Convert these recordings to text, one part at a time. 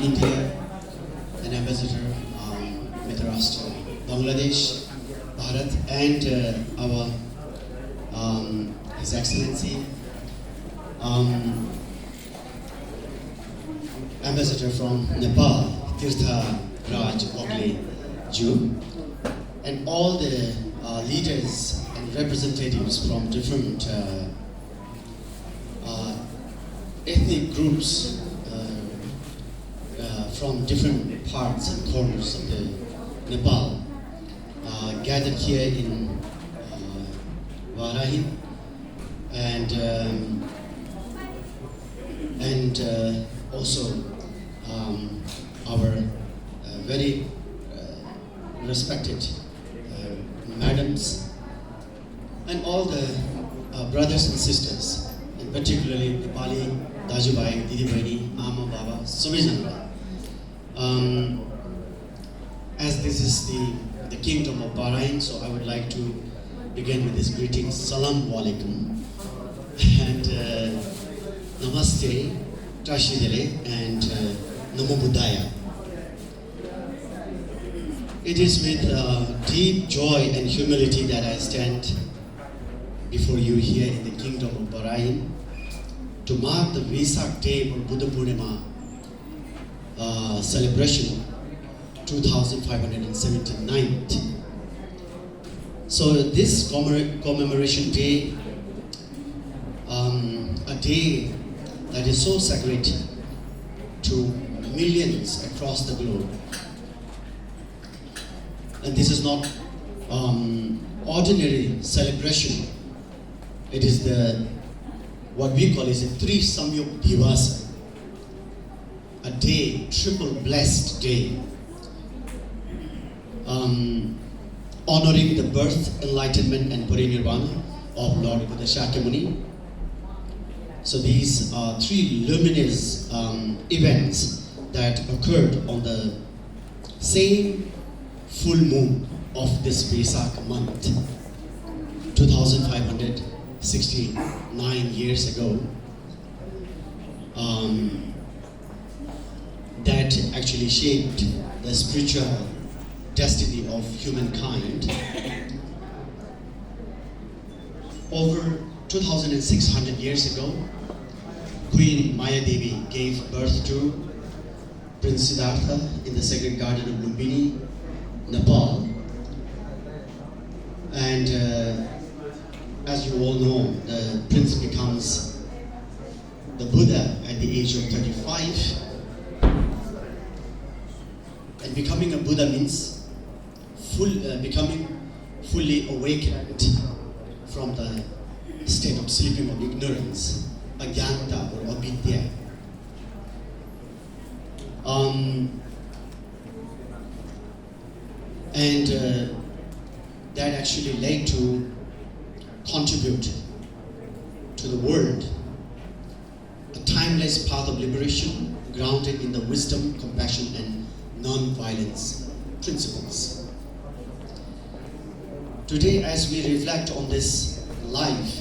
India, an ambassador with Rashtra, Bangladesh, Bharat, and our His Excellency, ambassador from Nepal, Tirtha Raj Gokhale Ju, and all the leaders and representatives from different ethnic groups from different parts and corners of the Nepal gathered here in Varahin, and also our very respected madams and all the brothers and sisters, and particularly Nepali Dajubai, Didi Baini, Ama Baba, Subhijana. As this is the kingdom of Bahrain, so I would like to begin with this greeting. Salam Alaikum and Namaste, Tashidele, and Namo Buddhaya. It is with deep joy and humility that I stand before you here in the kingdom of Bahrain to mark the Vesak Day or Buddha Purnima celebration 2579th. So this commemoration day, a day that is so sacred to millions across the globe. And this is not ordinary celebration. It is what we call is a Tri Samyuk Divasa, a day, triple blessed day, honoring the birth, enlightenment, and parinirvana of Lord Buddha Shakyamuni. So these are three luminous events that occurred on the same full moon of this Vesak month, 2569 years ago, that actually shaped the spiritual destiny of humankind. Over 2,600 years ago, Queen Maya Devi gave birth to Prince Siddhartha in the sacred garden of Lumbini, Nepal. And as you all know, the prince becomes the Buddha at the age of 35. And becoming a Buddha means becoming fully awakened from the state of sleeping of ignorance, agyanta or avidya. That actually led to contribute to the world a timeless path of liberation grounded in the wisdom, compassion, and non-violence principles. Today, as we reflect on this life,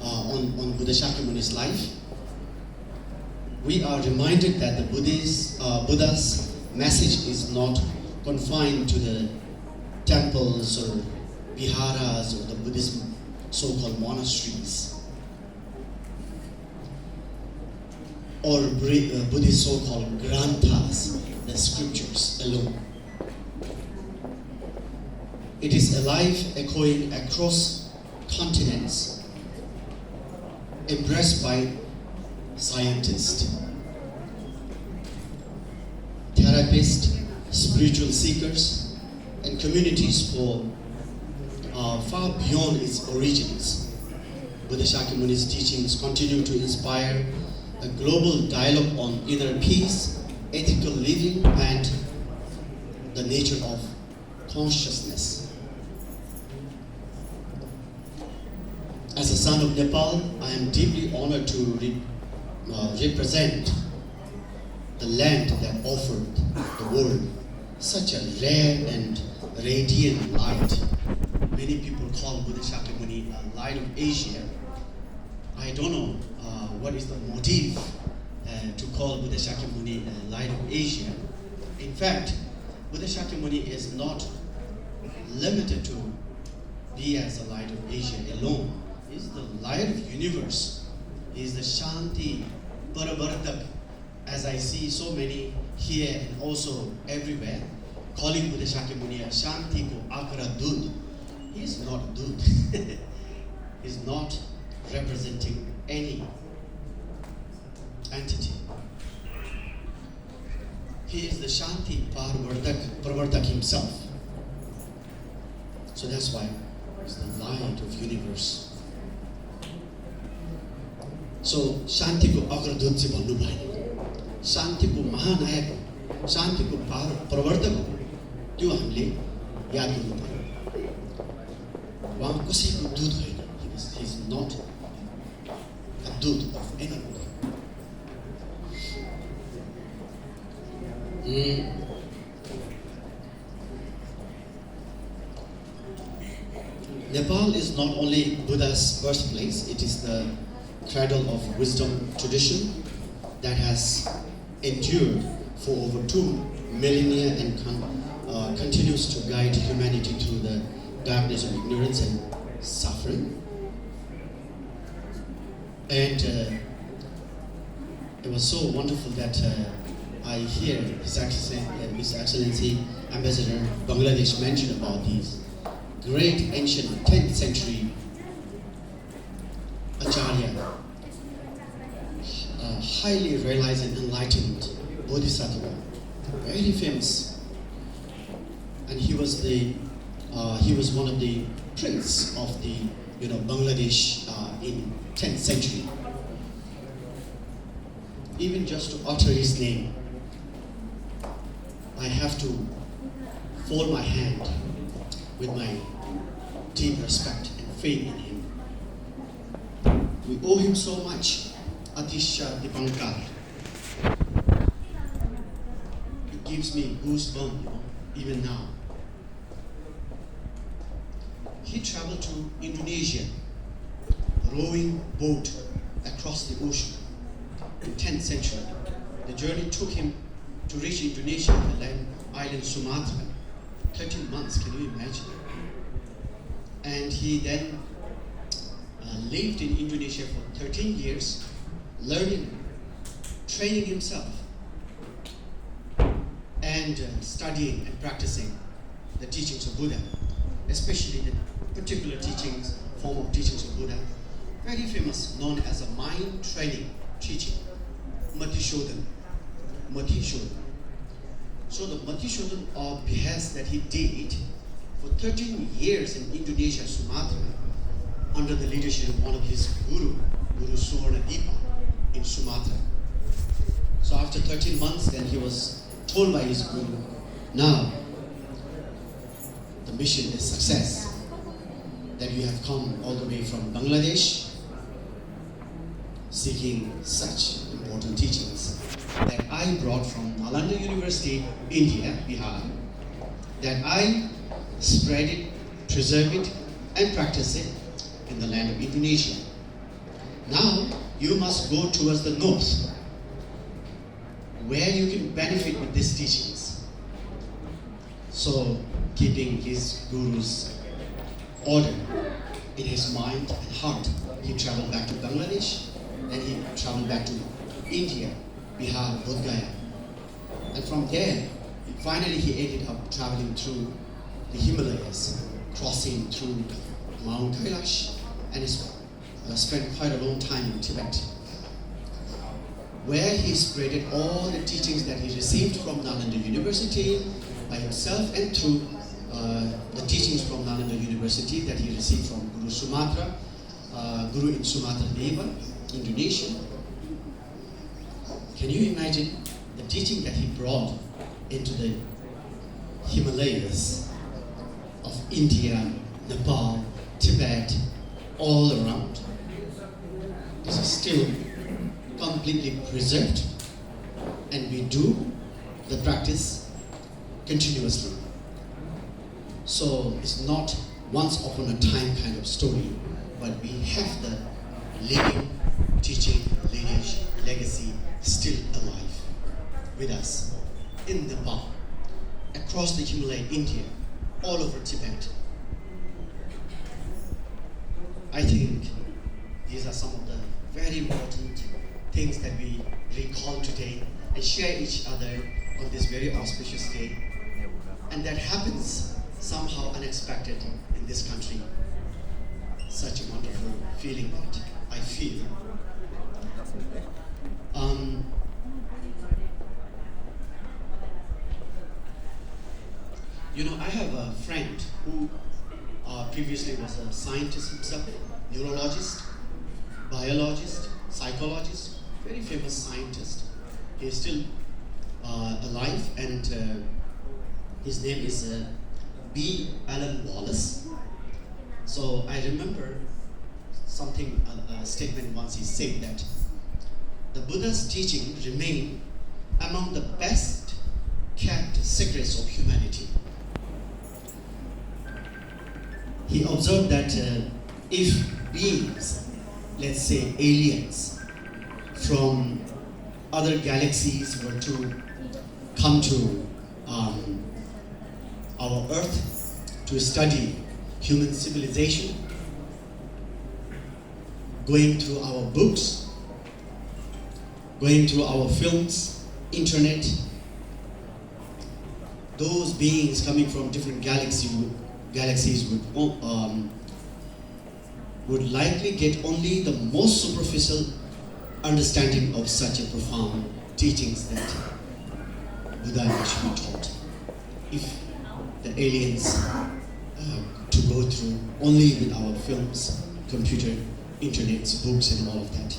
on Buddha Shakyamuni's life, we are reminded that the Buddha's message is not confined to the temples or viharas or the Buddhism so-called monasteries or Buddhist so-called granthas, the scriptures alone. It is alive, echoing across continents, embraced by scientists, therapists, spiritual seekers, and communities for far beyond its origins. Buddha Shakyamuni's teachings continue to inspire a global dialogue on inner peace, ethical living, and the nature of consciousness. As a son of Nepal, I am deeply honored to represent the land that offered the world such a rare and radiant light. Many people call Buddha Shakyamuni a light of Asia. I don't know what is the motive to call Buddha Shakyamuni Light of Asia. In fact, Buddha Shakyamuni is not limited to be as the light of Asia alone. He is the light of universe. He is the Shanti Paravartak. As I see so many here and also everywhere, calling Buddha Shakyamuni a Shanti ko Akara Dud. He is not a Dud. He is not representing any entity. He is the Shanti Paravartak himself. So that's why he's the light of universe. So Shanti ko Akara Dud se bhannu bhayo. Shanti ko Mahanayak, Shanti ko Paravartak, त्यो हामीले याद गर्नु पर्यो. उहाँ कसैको दूत होइन. He is not a दूत of anybody. Nepal is not only Buddha's birthplace, it is the cradle of wisdom tradition that has endured for over 2 millennia and continues to guide humanity through the darkness of ignorance and suffering. And it was so wonderful that I hear His Excellency Ambassador Bangladesh mention about these great ancient 10th century Acharya, highly realized and enlightened Bodhisattva, very famous, and he was one of the prince of the Bangladesh in 10th century. Even just to utter his name, I have to fold my hand with my deep respect and faith in him. We owe him so much. Atisha Dipankar. It gives me goosebumps, even now. He traveled to Indonesia, rowing boat across the ocean in 10th century. The journey took him to reach Indonesia, the island Sumatra. 13 months, can you imagine? And he then lived in Indonesia for 13 years, learning, training himself, and studying and practicing the teachings of Buddha, especially the particular teachings, form of teachings of Buddha, very famous, known as a mind training teaching, Matishodhan. So the Matishodhan or behest that he did for 13 years in Indonesia, Sumatra, under the leadership of one of his Guru Suvarnadipa in Sumatra. So after 13 months, then he was told by his Guru, now the mission is success, that you have come all the way from Bangladesh seeking such important teachings that I brought from Nalanda University, India, Bihar, that I spread it, preserve it, and practice it in the land of Indonesia. Now you must go towards the north, where you can benefit with these teachings. So, keeping his Guru's order in his mind and heart, he traveled back to Bangladesh, then he traveled back to India, Bihar, Bodh Gaya. And from there, finally he ended up traveling through the Himalayas, crossing through Mount Kailash, and he spent quite a long time in Tibet, where he spread all the teachings that he received from Nalanda University by himself, and through the teachings from Nalanda University that he received from Guru Sumatra, Guru in Sumatra Deva, Indonesia. Can you imagine the teaching that he brought into the Himalayas of India, Nepal, Tibet, all around? This is still completely preserved, and we do the practice continuously. So it's not once upon a time kind of story, but we have the living teaching, lineage, legacy still alive with us in Nepal, across the Himalaya, India, all over Tibet. I think these are some of the very important things that we recall today and share each other on this very auspicious day. And that happens somehow unexpected in this country. Such a wonderful feeling that I feel. I have a friend who previously was a scientist himself, neurologist, biologist, psychologist, very famous scientist. He is still alive, and his name is B. Alan Wallace. So I remember something, a statement once he said that the Buddha's teaching remain among the best kept secrets of humanity. He observed that if beings, let's say aliens, from other galaxies were to come to our Earth to study human civilization, going through our books, going through our films, internet, those beings coming from different galaxies would likely get only the most superficial understanding of such a profound teachings that Buddha actually taught. If the aliens to go through only with our films, computer, internets, books, and all of that.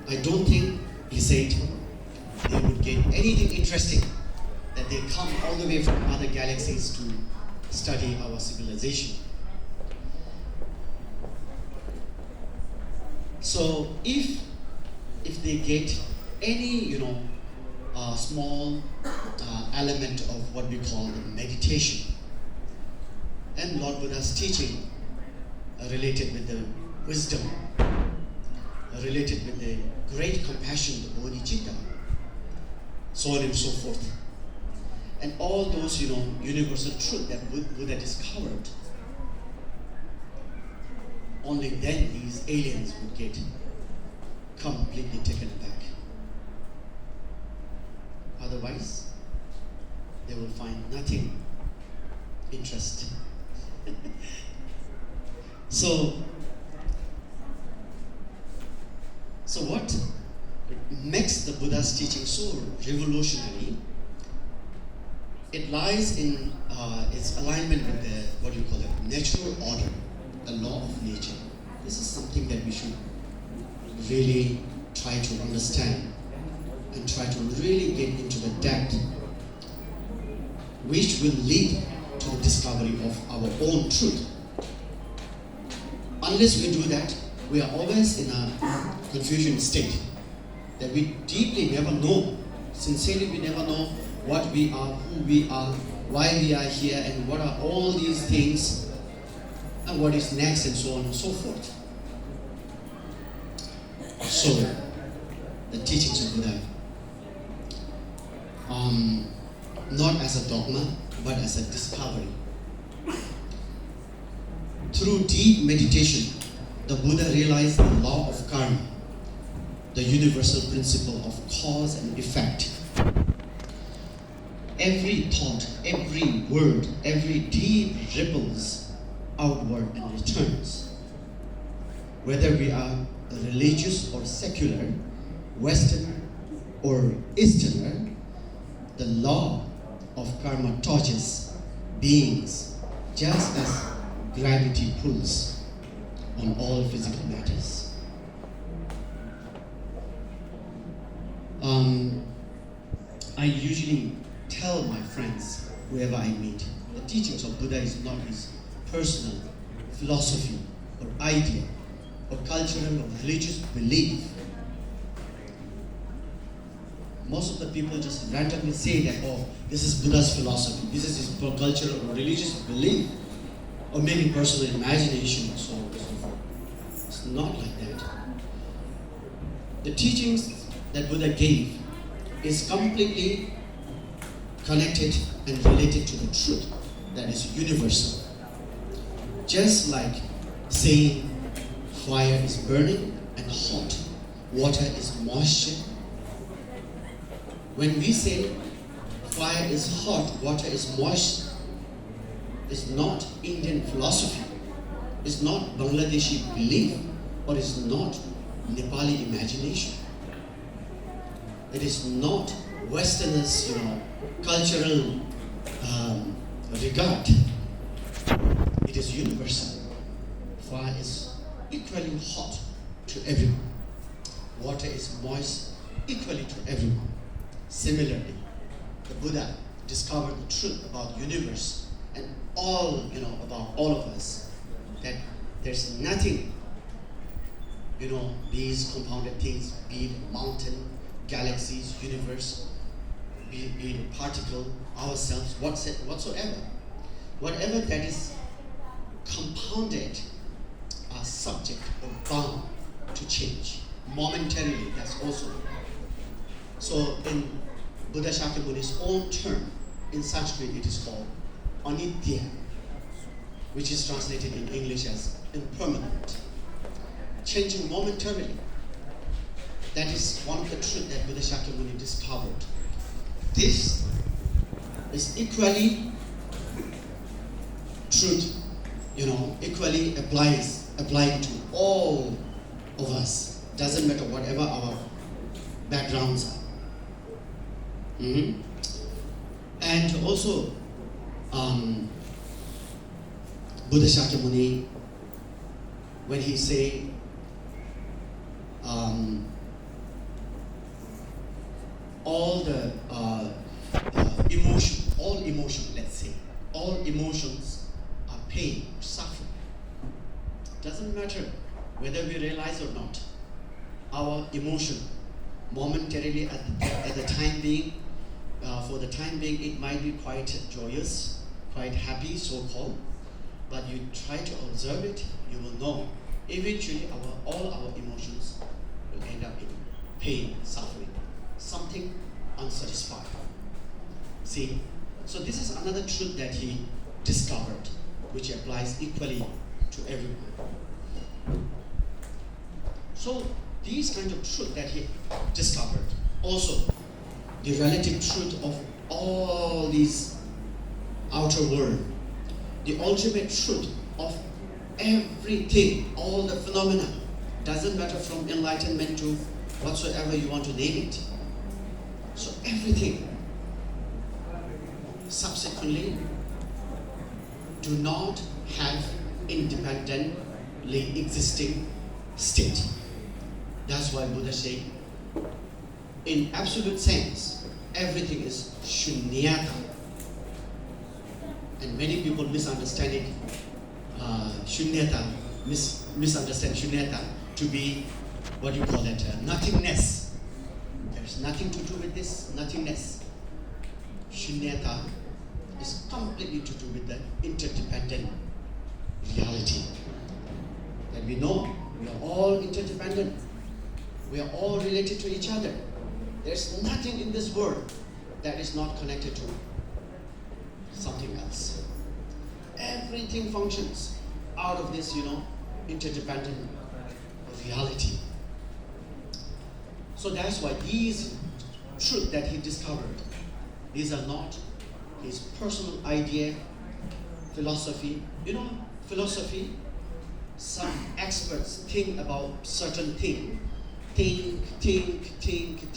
I don't think, he said, they would get anything interesting that they come all the way from other galaxies to study our civilization. So if they get any small element of what we call meditation and Lord Buddha's teaching related with the wisdom, related with the great compassion, the bodhicitta, so on and so forth, and all those universal truth that Buddha discovered, only then these aliens would get completely taken aback. Otherwise, they will find nothing interesting. So what makes the Buddha's teaching so revolutionary? It lies in its alignment with the what you call it natural order, the law of nature. This is something that we should really try to understand and try to really get into the depth, which will lead to the discovery of our own truth. Unless we do that, we are always in a confusion state that we deeply never know. Sincerely, we never know what we are, who we are, why we are here, and what are all these things, and what is next, and so on and so forth. So, the teachings of Buddha, not as a dogma, but as a discovery. Through deep meditation, the Buddha realized the law of karma, the universal principle of cause and effect. Every thought, every word, every deed ripples outward and returns. Whether we are religious or secular, Western or Easterner, the law of karma touches beings just as gravity pulls on all physical matters. I usually tell my friends, whoever I meet, the teachings of Buddha is not his personal philosophy or idea or cultural or religious belief. Most of the people just randomly say that, oh, this is Buddha's philosophy, this is his cultural or religious belief, or maybe personal imagination, or so on and so forth. It's not like that. The teachings that Buddha gave is completely connected and related to the truth that is universal. Just like saying fire is burning and hot, water is moisture. When we say fire is hot, water is moist, it's not Indian philosophy, it's not Bangladeshi belief, or it's not Nepali imagination. It is not Westerners, cultural regard. It is universal. Fire is equally hot to everyone. Water is moist equally to everyone. Similarly, the Buddha discovered the truth about universe and all, about all of us, that there's nothing, these compounded things, be it mountain, galaxies, universe, be it a particle, ourselves, whatsoever. Whatever that is compounded are subject or bound to change. Momentarily, that's also. So in Buddha Shakyamuni's own term, in Sanskrit it is called anitya, which is translated in English as impermanent. Changing momentarily. That is one of the truths that Buddha Shakyamuni discovered. This is equally truth, equally applying to all of us. Doesn't matter whatever our backgrounds are. And also, Buddha Shakyamuni, when he say, all the all emotions are pain, suffering. Doesn't matter whether we realize or not. Our emotion, momentarily at the time being, for the time being, it might be quite joyous, quite happy, so-called. But you try to observe it, you will know. Eventually, all our emotions will end up in pain, suffering, something unsatisfied. See? So this is another truth that he discovered, which applies equally to everyone. So these kinds of truth that he discovered, also the relative truth of all these outer world, the ultimate truth of everything, all the phenomena, doesn't matter from enlightenment to whatsoever you want to name it. So everything subsequently do not have independently existing state. That's why Buddha said, in absolute sense, everything is shunyata. And many people misunderstand misunderstand shunyata to be what you call it, nothingness. There's nothing to do with this nothingness. Shunyata is completely to do with the interdependent reality. That we know we are all interdependent. We are all related to each other. There's nothing in this world that is not connected to something else. Everything functions out of this, interdependent reality. So that's why these truths that he discovered, these are not his personal idea, philosophy. Philosophy, some experts think about certain thing. Think.